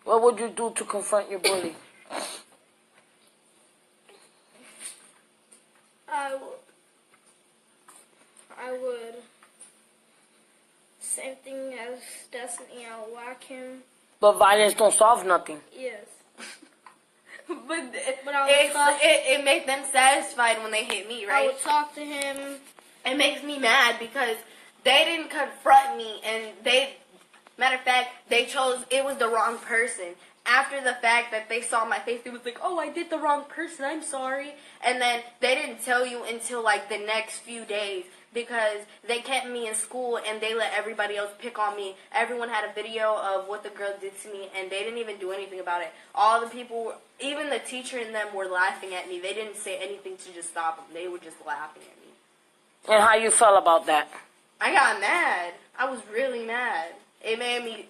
What would you do to confront your bully? I would, same thing as Destiny, I'll whack him. But violence don't solve nothing. Yes. but it makes them satisfied when they hit me, right? I would talk to him. It makes me mad because they didn't confront me, and matter of fact, it was the wrong person. After the fact that they saw my face, it was like, oh, I did the wrong person, I'm sorry. And then they didn't tell you until like the next few days because they kept me in school and they let everybody else pick on me. Everyone had a video of what the girl did to me and they didn't even do anything about it. All the people, even the teacher and them were laughing at me. They didn't say anything to just stop them. They were just laughing at me. And how you felt about that? I got mad. I was really mad. It made me,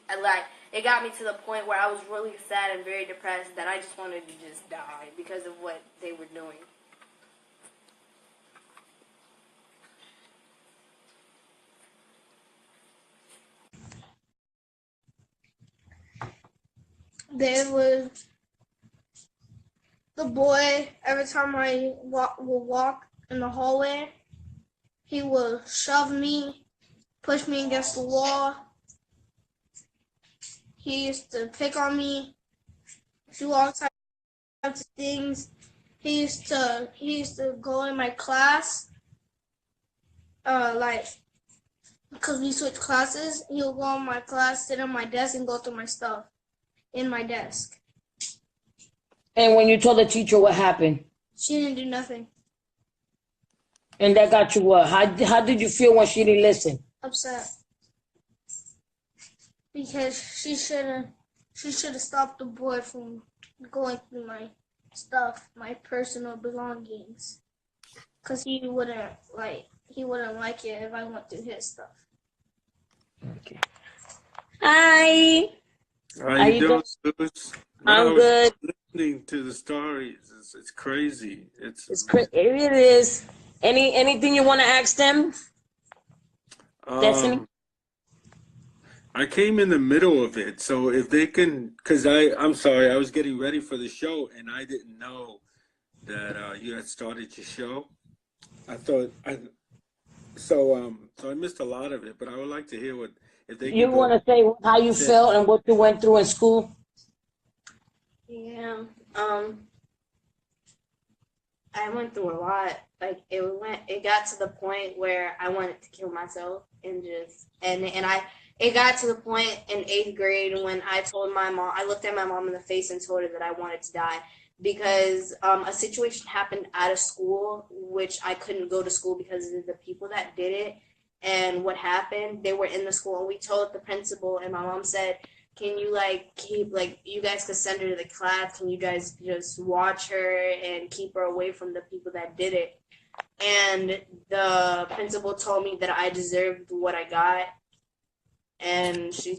it got me to the point where I was really sad and very depressed that I just wanted to just die because of what they were doing. There was the boy, every time I would walk in the hallway, he would shove me, push me against the wall. He used to pick on me, do all types of things. He used to go in my class, because we switched classes. He'll go in my class, sit on my desk, and go through my stuff in my desk. And when you told the teacher what happened? She didn't do nothing. And that got you what? How did you feel when she didn't listen? Upset. Because she should have stopped the boy from going through my stuff, my personal belongings. Because he wouldn't like it if I went through his stuff. Okay. Hi. How you doing, Lewis? I'm good. Listening to the stories, it's crazy. It's crazy. It is. Anything you want to ask them? Destiny? I came in the middle of it, so if they can, because I'm sorry, I was getting ready for the show and I didn't know that you had started your show. So I missed a lot of it, but I would like to hear what if they. You want to say how you felt and what you went through in school? Yeah. I went through a lot. Like it got to the point where I wanted to kill myself it got to the point in 8th grade when I told my mom, I looked at my mom in the face and told her that I wanted to die because a situation happened out of school, which I couldn't go to school because of the people that did it. And what happened, they were in the school and we told the principal and my mom said, can you you guys could send her to the class. Can you guys just watch her and keep her away from the people that did it? And the principal told me that I deserved what I got. And she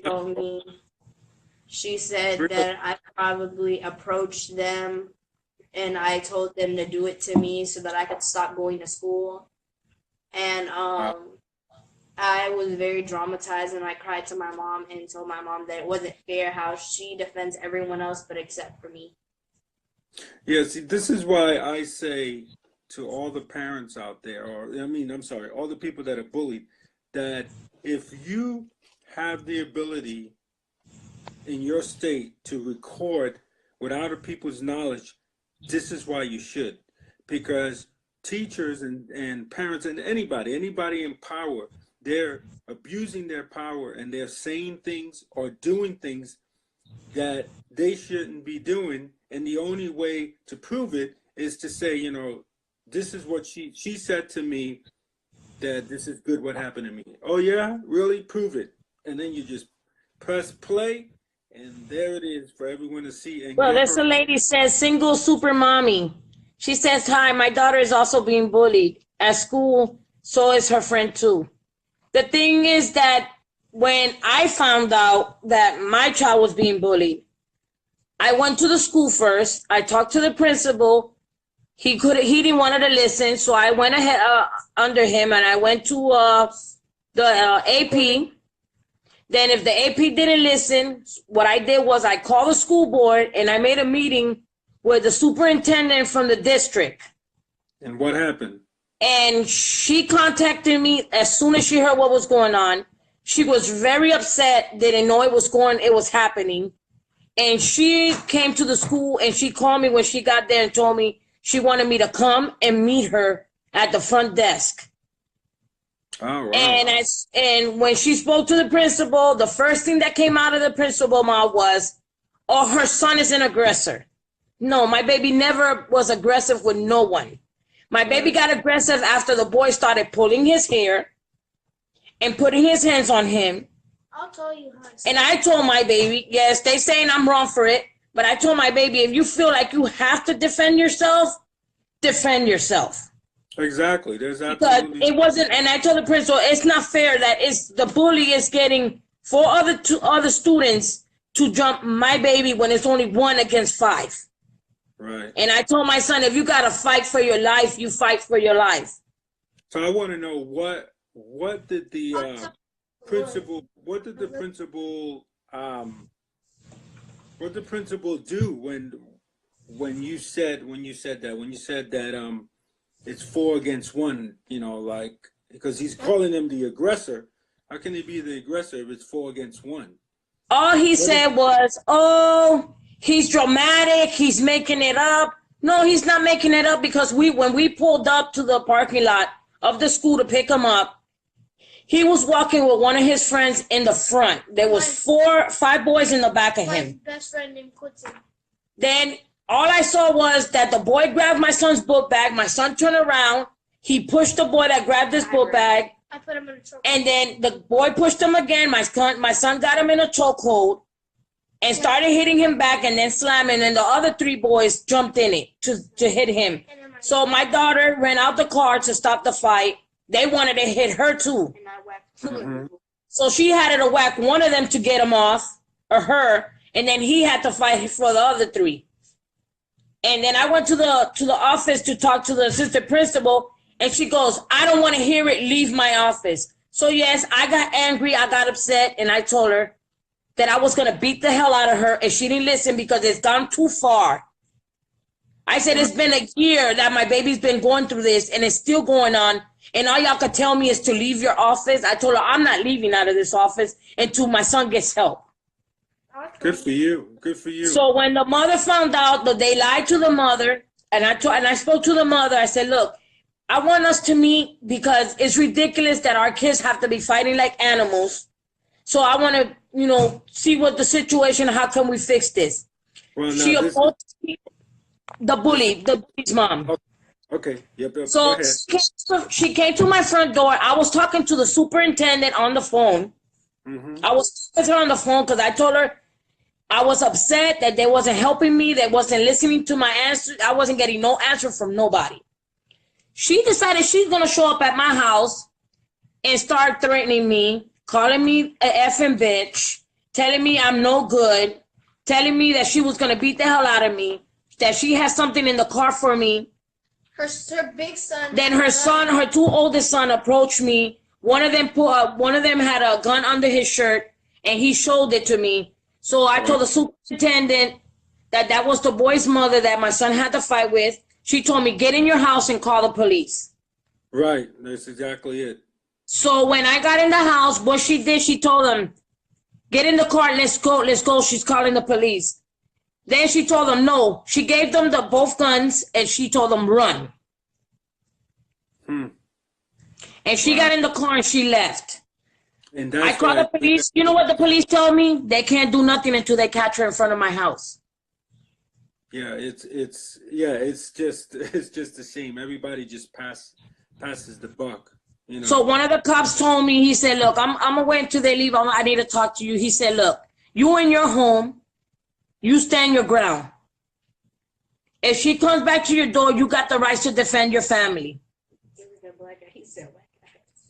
said that I probably approached them and I told them to do it to me so that I could stop going to school. And I was very traumatized and I cried to my mom and told my mom that it wasn't fair how she defends everyone else but except for me. Yeah, see, this is why I say to all the parents out there, all the people that are bullied, that if you have the ability in your state to record without other people's knowledge, this is why you should. Because teachers and parents and anybody in power, they're abusing their power and they're saying things or doing things that they shouldn't be doing. And the only way to prove it is to say, this is what she said to me, that this is good what happened to me. Oh yeah, really? Prove it. And then you just press play and there it is for everyone to see. And well, there's a lady says, single super mommy. She says, hi, my daughter is also being bullied at school. So is her friend too. The thing is that when I found out that my child was being bullied, I went to the school first. I talked to the principal. He didn't want to listen. So I went ahead under him and I went to the AP. Then if the AP didn't listen, what I did was I called the school board and I made a meeting with the superintendent from the district. And what happened? And she contacted me as soon as she heard what was going on. She was very upset, didn't know it was happening. And she came to the school and she called me when she got there and told me she wanted me to come and meet her at the front desk. Oh, wow. And when she spoke to the principal, the first thing that came out of the principal mouth was, "Oh, her son is an aggressor." No, my baby never was aggressive with no one. My baby got aggressive after the boy started pulling his hair and putting his hands on him. I'll tell you how. And I told my baby, yes, they saying I'm wrong for it, but I told my baby, if you feel like you have to defend yourself, defend yourself. Exactly. There's Because absolutely. it wasn't, and I told the principal, it's not fair that the bully is getting four other students to jump my baby when it's only 1 against 5. Right. And I told my son, if you got to fight for your life, you fight for your life. So I want to know what did the principal do when you said that it's 4 against 1, like, because he's calling him the aggressor. How can he be the aggressor if it's 4 against 1? All he said was, "Oh, he's dramatic. He's making it up." No, he's not making it up, because when we pulled up to the parking lot of the school to pick him up, he was walking with one of his friends in the front. There was 5 boys in the back of him. My best friend named Quentin. Then all I saw was that the boy grabbed my son's book bag. My son turned around. He pushed the boy that grabbed his book bag. I put him in a chokehold. And then the boy pushed him again. My son got him in a chokehold and started hitting him back and then slamming. And the other 3 boys jumped in it to hit him. So my daughter ran out the car to stop the fight. They wanted to hit her too. And I whacked 2 people. So she had to whack one of them to get him off, or her, and then he had to fight for the other 3. And then I went to the office to talk to the assistant principal, and she goes, "I don't want to hear it. Leave my office." So yes, I got angry. I got upset, and I told her that I was going to beat the hell out of her, and she didn't listen because it's gone too far. I said, it's been a year that my baby's been going through this, and it's still going on, and all y'all could tell me is to leave your office. I told her, I'm not leaving out of this office until my son gets help. Good for you. Good for you. So when the mother found out that they lied to the mother, and I spoke to the mother, I said, look, I want us to meet because it's ridiculous that our kids have to be fighting like animals. So I want to, see what the situation, how can we fix this? Well, She opposed the bully's mom. Okay. Yep. So Go ahead. she came to my front door. I was talking to the superintendent on the phone. Mm-hmm. I was with her on the phone because I told her I was upset that they wasn't helping me. They wasn't listening to my answer. I wasn't getting no answer from nobody. She decided she's going to show up at my house and start threatening me, calling me a effing bitch, telling me I'm no good, telling me that she was going to beat the hell out of me, that she has something in the car for me. Her big son. Then her 2 oldest son approached me. One of them had a gun under his shirt, and he showed it to me. So I told the superintendent that was the boy's mother that my son had to fight with. She told me, get in your house and call the police. Right. That's exactly it. So when I got in the house, what she did, she told them, get in the car, let's go. She's calling the police. Then she told them no. She gave them both guns, and she told them run. And she got in the car and she left. And I called the police. You know what the police told me? They can't do nothing until they catch her in front of my house. Yeah, it's just a shame. Everybody just passes the buck. So one of the cops told me, he said, look, I'm gonna wait until they leave. I need to talk to you. He said, look, you in your home, you stand your ground. If she comes back to your door, you got the right to defend your family.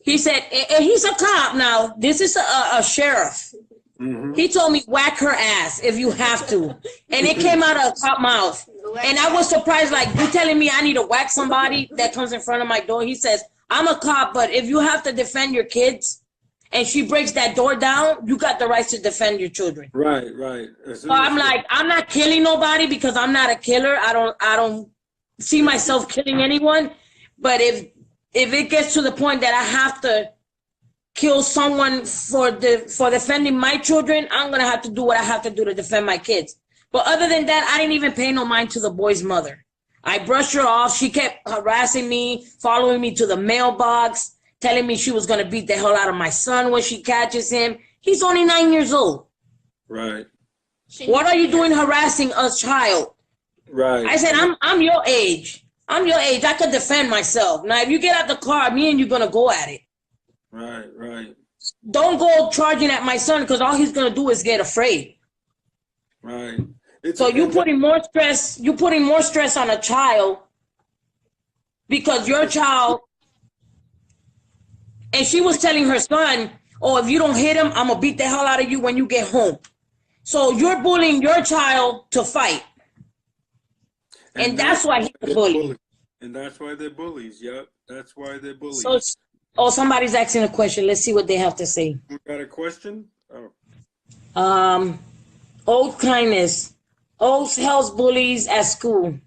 He said, and he's a cop now. This is a sheriff. Mm-hmm. He told me, whack her ass if you have to. And it came out of a cop mouth. And I was surprised, like, you telling me I need to whack somebody that comes in front of my door? He says, I'm a cop, but if you have to defend your kids and she breaks that door down, you got the right to defend your children. Right, right. So I'm like, I'm not killing nobody because I'm not a killer. I don't see myself killing anyone. But if it gets to the point that I have to kill someone for defending my children, I'm gonna have to do what I have to do to defend my kids. But other than that, I didn't even pay no mind to the boy's mother. I brushed her off. She kept harassing me, following me to the mailbox, telling me she was gonna beat the hell out of my son when she catches him. He's only 9 years old. Right. What are you doing harassing a child? Right. I said, I'm your age. I'm your age. I could defend myself. Now, if you get out the car, me and you're gonna go at it. Right, right. Don't go charging at my son because all he's gonna do is get afraid. Right. So you're putting more stress. You're putting more stress on a child because your child. And she was telling her son, "Oh, if you don't hit him, I'm gonna beat the hell out of you when you get home." So you're bullying your child to fight, and that's why he's a bully. And that's why they're bullies. Yep, that's why they're bullies. So, somebody's asking a question. Let's see what they have to say. You got a question? Oh. Old kindness. Old helps bullies at school.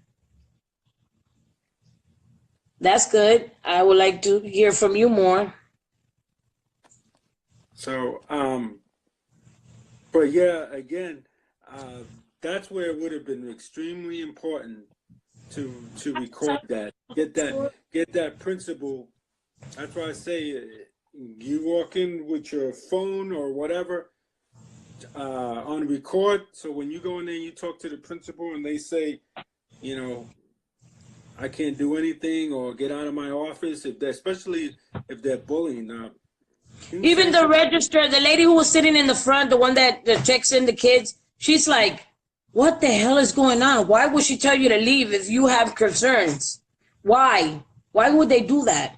That's good. I would like to hear from you more. So, but yeah, again, that's where it would have been extremely important to record that, get that principle. That's why I say you walk in with your phone or whatever on record. So when you go in there, you talk to the principal, and they say, you know, I can't do anything or get out of my office, especially if they're bullying. Even the registrar, the lady who was sitting in the front, the one that checks in the kids, she's like, what the hell is going on? Why would she tell you to leave if you have concerns? Why? Why would they do that?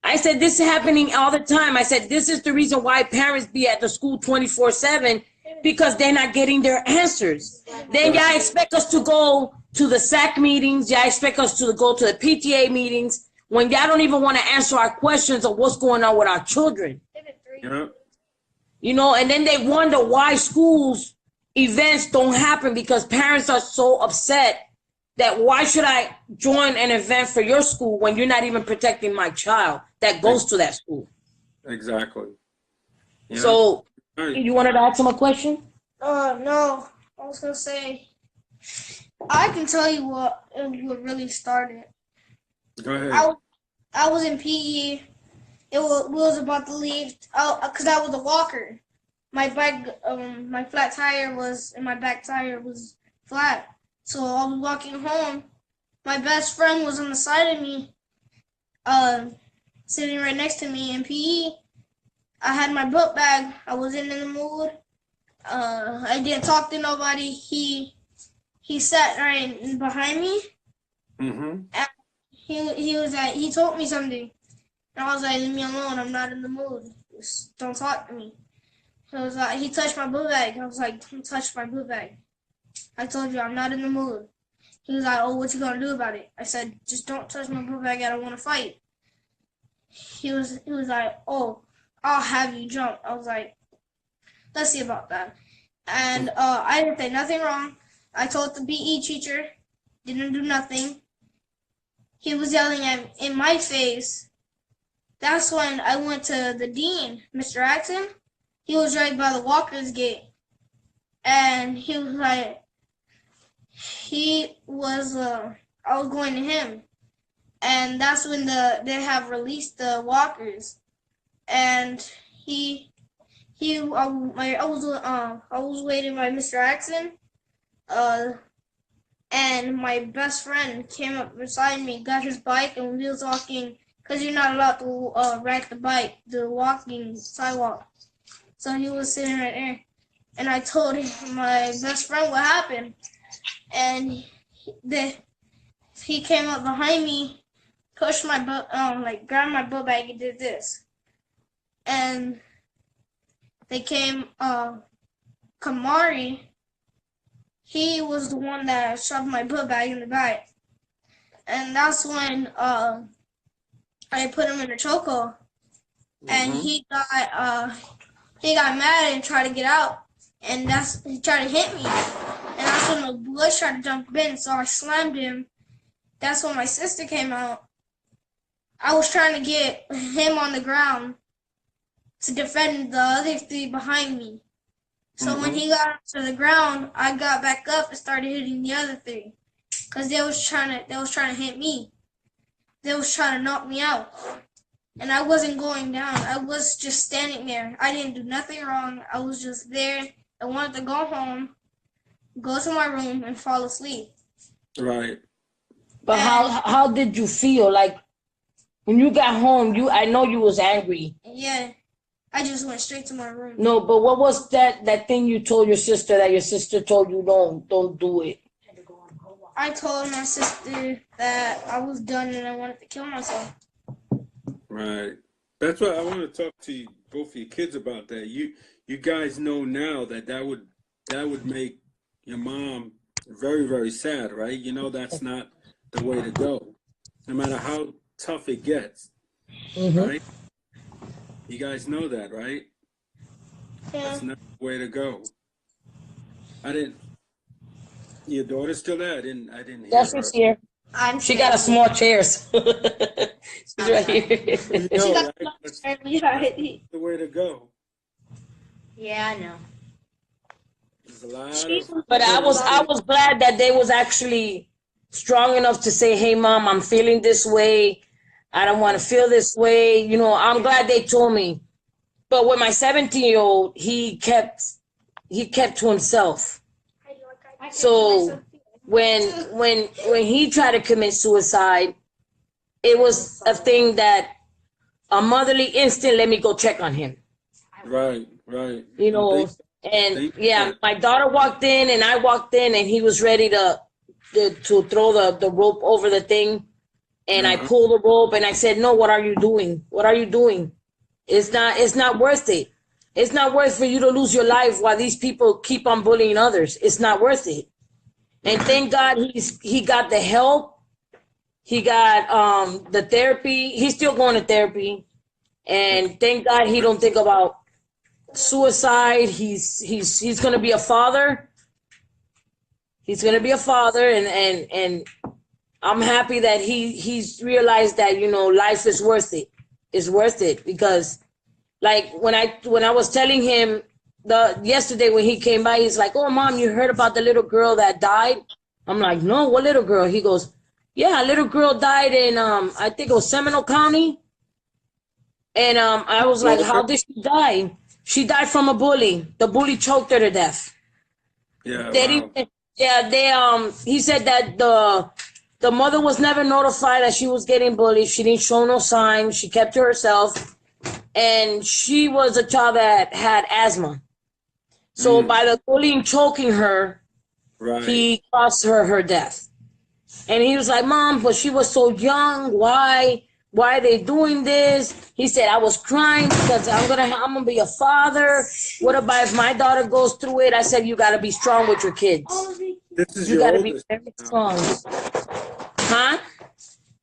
I said, this is happening all the time. I said, this is the reason why parents be at the school 24/7, because they're not getting their answers. Then y'all expect us to go to the SAC meetings. Y'all expect us to go to the PTA meetings when y'all don't even want to answer our questions of what's going on with our children. Yeah. You know, and then they wonder why schools events don't happen because parents are so upset that why should I join an event for your school when you're not even protecting my child that goes to that school? Exactly. Yeah. So, you wanted to ask him a question? No. I was gonna say, I can tell you what really started. Go ahead. I was in PE. We was about to leave because I was a walker. My bike, my flat tire was, and my back tire was flat. So I was walking home. My best friend was on the side of me, sitting right next to me in PE. I had my book bag. I wasn't in the mood. I didn't talk to nobody. He sat right behind me. Mm-hmm. And he was like, he told me something. And I was like, leave me alone. I'm not in the mood. Just don't talk to me. So was like, he touched my book bag. I was like, don't touch my book bag. I told you I'm not in the mood. He was like, oh, what you gonna do about it? I said, just don't touch my book bag. I don't want to fight. He was like, oh, I'll have you jump. I was like, let's see about that. And I didn't say nothing wrong. I told the PE teacher, didn't do nothing. He was yelling in my face. That's when I went to the dean, Mr. Axon. He was right by the walker's gate. And he was like, I was going to him. And that's when they have released the walkers. And I was waiting by Mr. Axon. And my best friend came up beside me, got his bike, and we was walking, because you're not allowed to ride the bike, the walking sidewalk. So he was sitting right there. And I told my best friend what happened. And he came up behind me, pushed my butt, grabbed my book bag and did this. And they came, Kamari, he was the one that shoved my book bag in the back. And that's when I put him in a chokehold. and he got mad and tried to get out, and he tried to hit me, and that's when the boys tried to jump in, so I slammed him. That's when my sister came out. I was trying to get him on the ground to defend the other three behind me. So when he got to the ground, I got back up and started hitting the other three, cause they was trying to hit me. They was trying to knock me out. And I wasn't going down. I was just standing there. I didn't do nothing wrong. I was just there. I wanted to go home, go to my room, and fall asleep. Right. But how did you feel? Like when you got home, I know you was angry. Yeah, I just went straight to my room. No, but what was that thing you told your sister that your sister told you don't do it? I told my sister that I was done and I wanted to kill myself. Right. That's why I want to talk to both of your kids about that. You guys know now that would make your mom very, very sad, right? You know that's not the way to go, no matter how tough it gets, right? You guys know that, right? Yeah. That's not the way to go. Your daughter's still there? I didn't hear Yes, her. she's here. She got a small chairs. She's right here. You know, She got that's the the way to go. Yeah, I know. There's a lot of... But I was glad that they was actually strong enough to say, "Hey, Mom, I'm feeling this way. I don't want to feel this way." You know, I'm glad they told me. But with my 17-year-old, he kept to himself. So when he tried to commit suicide, it was a thing that a motherly instinct, let me go check on him. Right. You know, and yeah, my daughter walked in and I walked in and he was ready to throw the rope over the thing. And I pulled the rope and I said, "No, what are you doing? What are you doing? It's not worth it. It's not worth for you to lose your life while these people keep on bullying others. It's not worth it." And thank God he got the help. He got the therapy. He's still going to therapy. And thank God he don't think about suicide. He's gonna be a father. He's gonna be a father, and I'm happy that he's realized that, you know, life is worth it. It's worth it because, like, when I was telling him yesterday when he came by, he's like, "Oh, Mom, you heard about the little girl that died?" I'm like, "No, what little girl?" He goes, "Yeah, a little girl died in I think it was Seminole County." And I was like, "How did she die?" She died from a bully. The bully choked her to death. Yeah. He said that the mother was never notified that she was getting bullied. She didn't show no signs. She kept to herself. And she was a child that had asthma. So by the bullying choking her, he caused her death. And he was like, "Mom, but she was so young. Why are they doing this?" He said, "I was crying because I'm gonna be a father. What about if my daughter goes through it?" I said, "You gotta be strong with your kids. This is You your gotta be oldest very now. strong." Huh?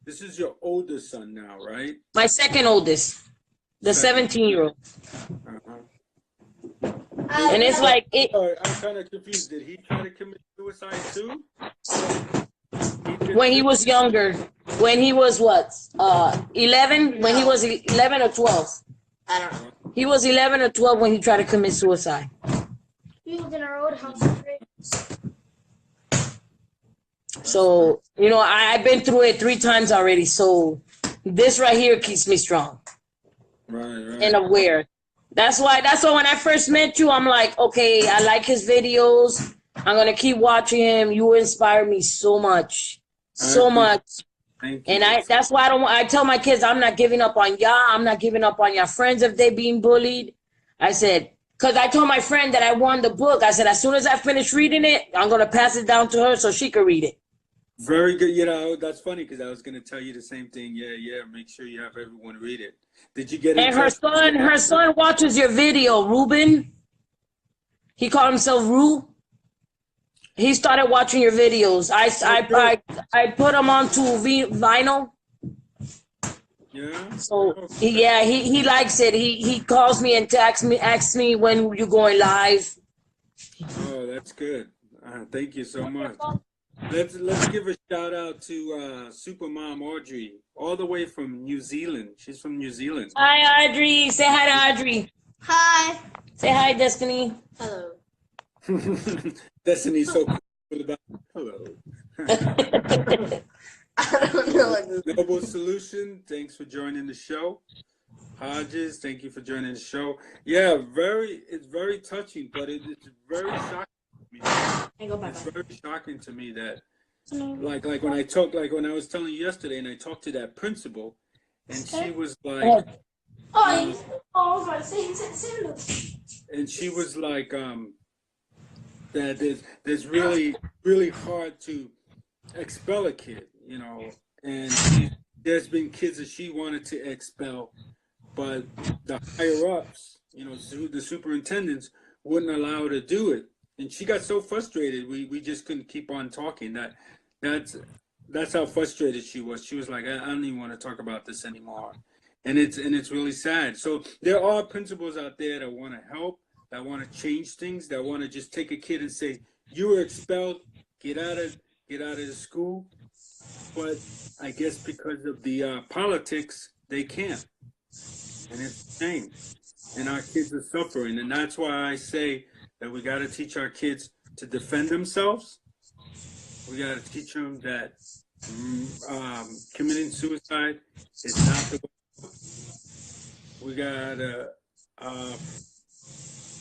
This is your oldest son now, right? My second oldest, the 17-year-old. And it's like it. Sorry, I'm kind of confused. Did he try to commit suicide too? When he was younger, when he was what, 11? When he was 11 or 12? I don't know. He was 11 or 12 when he tried to commit suicide. We lived in our old house. So, you know, I've been through it 3 times already. So this right here keeps me strong Right. and aware. That's why when I first met you, I'm like, okay, I like his videos. I'm going to keep watching him. You inspire me so much. So much. Thank you. And that's why I tell my kids, I'm not giving up on y'all. I'm not giving up on your friends if they being bullied. I said, because I told my friend that I won the book. I said, as soon as I finish reading it, I'm going to pass it down to her so she can read it. Very good. You know, that's funny because I was going to tell you the same thing. Yeah. Make sure you have everyone read it. Did you get it? And her son watches your video, Ruben. He called himself Ru. He started watching your videos. I put him onto vinyl. Yeah. So Oh, yeah, he likes it. He calls me and asks me when you're going live. oh, that's good. Thank you so much. Let's give a shout out to Supermom Audrey, all the way from New Zealand. She's from New Zealand. Hi, Audrey. Say hi to Audrey. Hi. Say hi, Destiny. Hello. Destiny's so cool about hello. I don't know what this is. Noble Solution, thanks for joining the show. Hodges, thank you for joining the show. Yeah, it's very touching, but it's very shocking to me. And go It's bye-bye. very shocking to me that like when I was telling you yesterday and I talked to that principal and she was like and she was like that there's really hard to expel a kid, you know, and there's been kids that she wanted to expel, but the higher ups, you know, the superintendents wouldn't allow her to do it, and she got so frustrated. We just couldn't keep on talking. That's how frustrated she was. She was like, I don't even want to talk about this anymore, and it's really sad. So there are principals out there that want to help, that want to change things, that want to just take a kid and say, you were expelled, get out of the school. But I guess because of the politics, they can't, and it's a shame. And our kids are suffering, and that's why I say that we got to teach our kids to defend themselves. We got to teach them that committing suicide is not the way. We got to,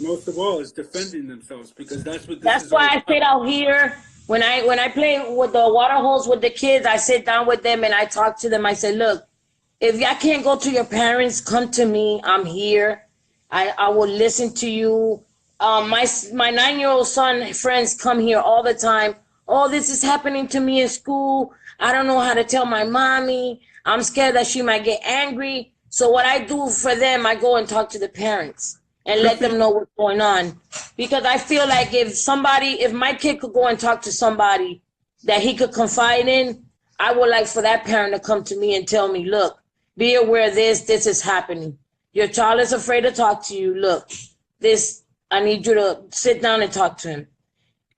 most of all, is defending themselves, because that's what this That's is all why I about. sit out here when I play with the water hose with the kids. I sit down with them and I talk to them. I say, look, if y'all can't go to your parents, come to me. I'm here. I will listen to you. My 9-year-old son friends come here all the time. Oh, this is happening to me in school. I don't know how to tell my mommy. I'm scared that she might get angry. So what I do for them, I go and talk to the parents and let them know what's going on. Because I feel like if my kid could go and talk to somebody that he could confide in, I would like for that parent to come to me and tell me, look, be aware this is happening. Your child is afraid to talk to you. Look, I need you to sit down and talk to him.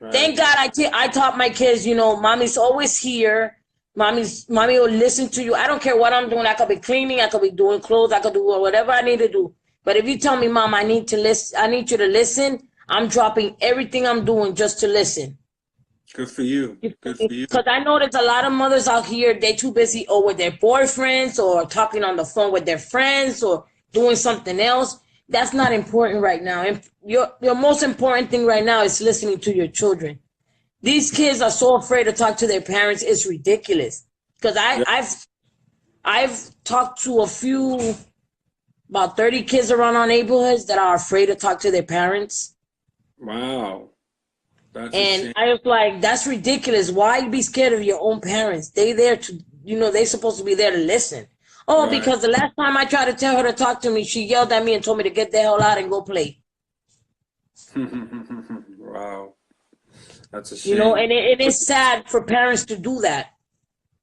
Right. Thank God I taught my kids, you know, mommy's always here. Mommy will listen to you. I don't care what I'm doing. I could be cleaning. I could be doing clothes. I could do whatever I need to do. But if you tell me, Mom, I need you to listen, I'm dropping everything I'm doing just to listen. Good for you. Good for you. Because I know there's a lot of mothers out here, they're too busy with their boyfriends or talking on the phone with their friends or doing something else. That's not important right now. And your most important thing right now is listening to your children. These kids are so afraid to talk to their parents. It's ridiculous. Because I've talked to about 30 kids around our neighborhoods that are afraid to talk to their parents. Wow. And I was like, that's ridiculous. Why be scared of your own parents? They there to, you know, they're supposed to be there to listen. Oh, right. Because the last time I tried to tell her to talk to me, she yelled at me and told me to get the hell out and go play. Wow. That's a shame. You know, and it is sad for parents to do that.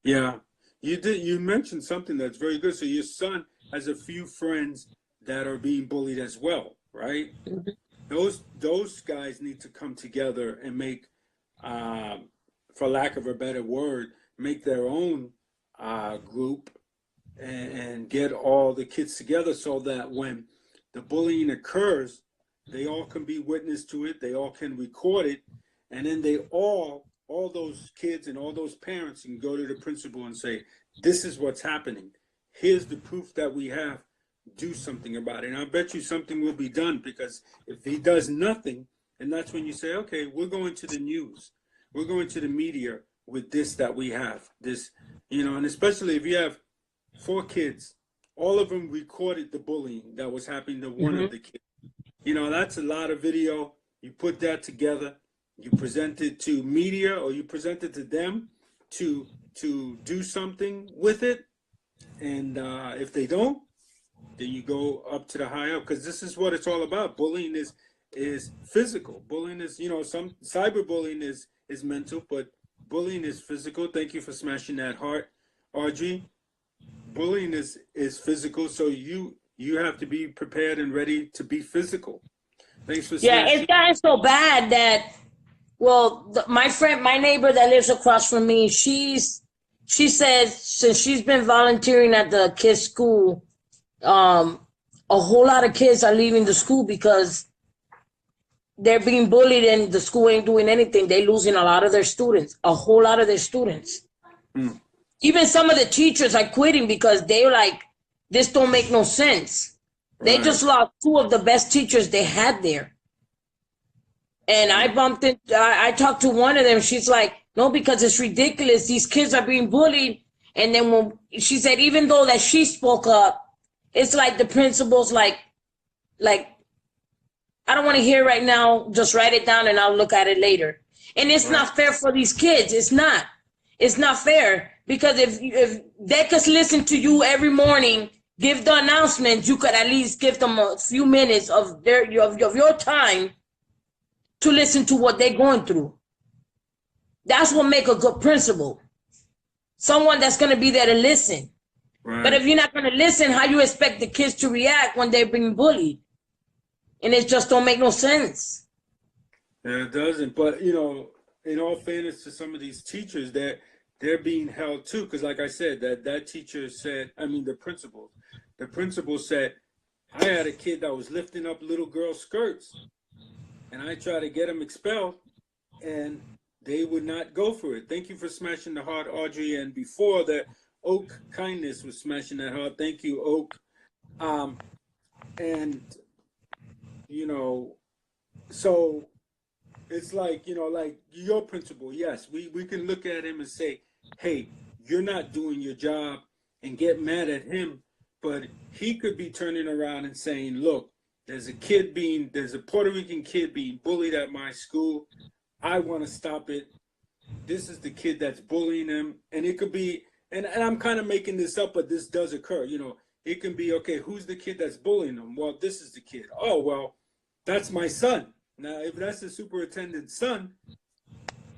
Yeah. You mentioned something that's very good. So your son has a few friends that are being bullied as well, right? Mm-hmm. Those guys need to come together and make, for lack of a better word, make their own group and get all the kids together so that when the bullying occurs, they all can be witness to it, they all can record it, and then they all those kids and all those parents can go to the principal and say, this is what's happening. Here's the proof that we have. Do something about it. And I bet you something will be done, because if he does nothing, and that's when you say, okay, we're going to the news. We're going to the media with this that we have. This, you know, and especially if you have 4 kids, all of them recorded the bullying that was happening to one of the kids. You know, that's a lot of video. You put that together, you present it to media, or you present it to them to do something with it. And if they don't, then you go up to the higher, because this is what it's all about. Bullying is physical. Bullying is, you know, some cyberbullying is mental, but bullying is physical. Thank you for smashing that heart, Audrey. bullying is physical, so you have to be prepared and ready to be physical. Thanks for Yeah, smashing. it's gotten so bad that, well, my neighbor that lives across from me, she says since she's been volunteering at the kids' school, a whole lot of kids are leaving the school because they're being bullied and the school ain't doing anything. They're losing a lot of their students, a whole lot of their students. Hmm. Even some of the teachers are quitting because they're like, this don't make no sense. They Right. just lost two of the best teachers they had there. And I talked to one of them. She's like, no, because it's ridiculous. These kids are being bullied. And then when she said, even though that she spoke up, it's like the principal's like, I don't want to hear right now. Just write it down and I'll look at it later. And it's not fair for these kids. It's not. It's not fair because if they could listen to you every morning, give the announcements, you could at least give them a few minutes of your time to listen to what they're going through. That's what make a good principal. Someone that's going to be there to listen. Right. But if you're not going to listen, how you expect the kids to react when they're being bullied? And it just don't make no sense. Yeah, it doesn't. But in all fairness to some of these teachers, they're being held too. Because like I said, that teacher said, the principal said, I had a kid that was lifting up little girl skirts, and I tried to get him expelled, and they would not go for it. Thank you for smashing the heart, Audrey. And before that, Oak Kindness was smashing that heart. Thank you, Oak. So it's like, like your principal, yes, we can look at him and say, hey, you're not doing your job and get mad at him, but he could be turning around and saying, look, there's a Puerto Rican kid being bullied at my school. I want to stop it. This is the kid that's bullying him. And it could be, and I'm kind of making this up, but this does occur, it can be, okay, who's the kid that's bullying him? Well, this is the kid. Oh, well, that's my son. Now, if that's the superintendent's son,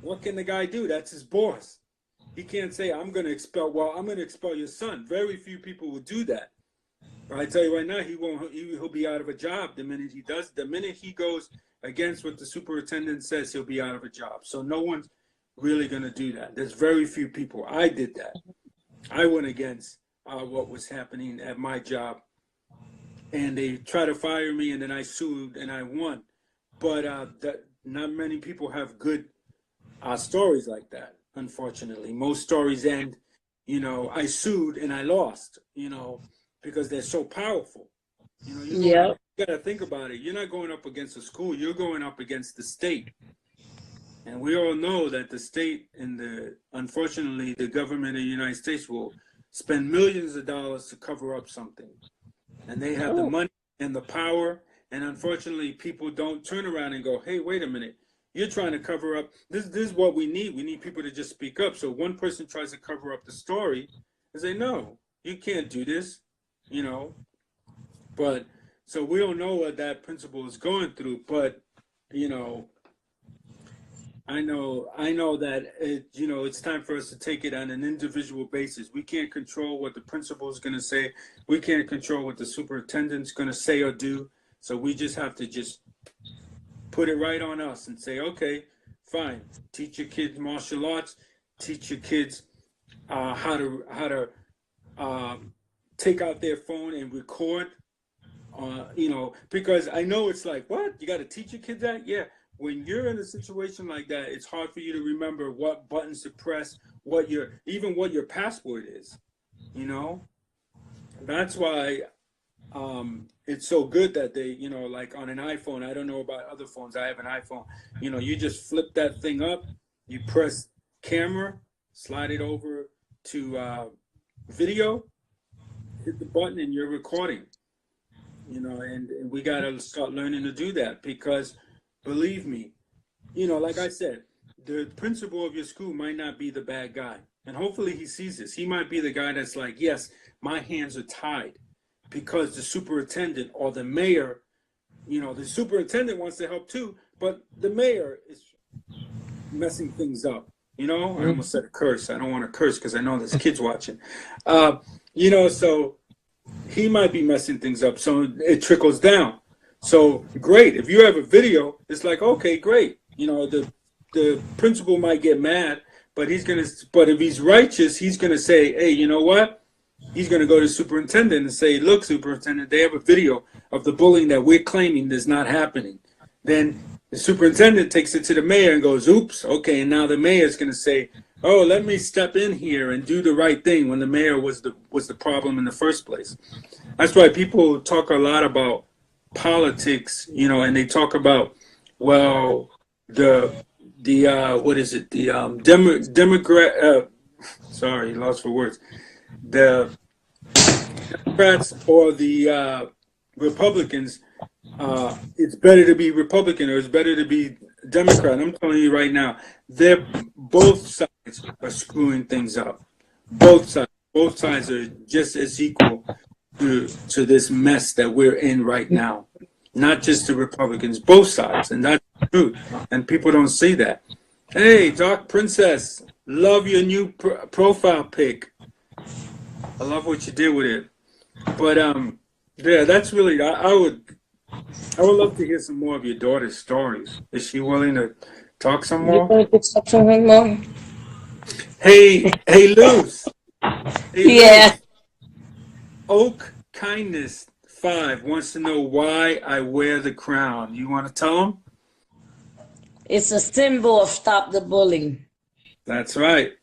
what can the guy do? That's his boss. He can't say, I'm going to expel your son. Very few people will do that. But I tell you right now, he'll be out of a job the minute he does. The minute he goes against what the superintendent says, he'll be out of a job. So no one's really going to do that. There's very few people. I did that. I went against what was happening at my job. And they tried to fire me, and then I sued, and I won. But not many people have good stories like that, unfortunately. Most stories end, I sued and I lost, because they're so powerful. You got to think about it. You're not going up against a school. You're going up against the state. And we all know that the state unfortunately, the government of the United States will spend millions of dollars to cover up something. And they have the money and the power. And unfortunately, people don't turn around and go, hey, wait a minute. You're trying to cover up. This is what we need. We need people to just speak up. So one person tries to cover up the story and say, no, you can't do this, But so we don't know what that principal is going through. But, I know that it's time for us to take it on an individual basis. We can't control what the principal is going to say. We can't control what the superintendent's going to say or do. So we just have to just put it right on us and say, okay, fine. Teach your kids martial arts. Teach your kids how to take out their phone and record. Because I know it's like, what? You got to teach your kids that? Yeah. When you're in a situation like that, it's hard for you to remember what buttons to press, what your password is, That's why it's so good that they, like on an iPhone, I don't know about other phones, I have an iPhone, you just flip that thing up, you press camera, slide it over to video, hit the button and you're recording, and we got to start learning to do that because believe me, like I said, the principal of your school might not be the bad guy. And hopefully he sees this. He might be the guy that's like, yes, my hands are tied because the superintendent or the mayor, the superintendent wants to help too, but the mayor is messing things up. You know, I almost said a curse. I don't want to curse because I know there's kids watching. So he might be messing things up. So it trickles down. So great. If you have a video, it's like, okay, great. The principal might get mad, but if he's righteous, he's gonna say, hey, you know what? He's gonna go to the superintendent and say, look, superintendent, they have a video of the bullying that we're claiming is not happening. Then the superintendent takes it to the mayor and goes, oops, okay, and now the mayor's gonna say, oh, let me step in here and do the right thing when the mayor was the problem in the first place. That's why people talk a lot about politics, and they talk about, well, what is it? The Democrat. Sorry, lost for words. The Democrats or the Republicans. It's better to be Republican or it's better to be Democrat. I'm telling you right now, both sides are screwing things up. Both sides are just as equal to this mess that we're in right now. Not just the Republicans, both sides, and that's the truth. And people don't see that. Hey, Dark Princess, love your new profile pic. I love what you did with it. But yeah, that's really. I would love to hear some more of your daughter's stories. Is she willing to talk some more? Hey, Luz. Yeah. Luz. Oak Kindness 5 wants to know why I wear the crown. You want to tell him? It's a symbol of stop the bullying. That's right.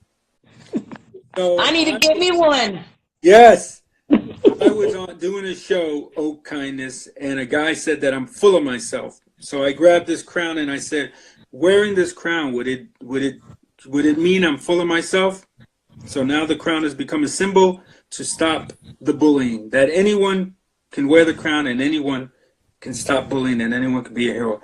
So I need to get me one. Yes. I was doing a show, Oak Kindness, and a guy said that I'm full of myself. So I grabbed this crown and I said, wearing this crown, would it mean I'm full of myself? So now the crown has become a symbol to stop the bullying, that anyone can wear the crown and anyone can stop bullying and anyone can be a hero.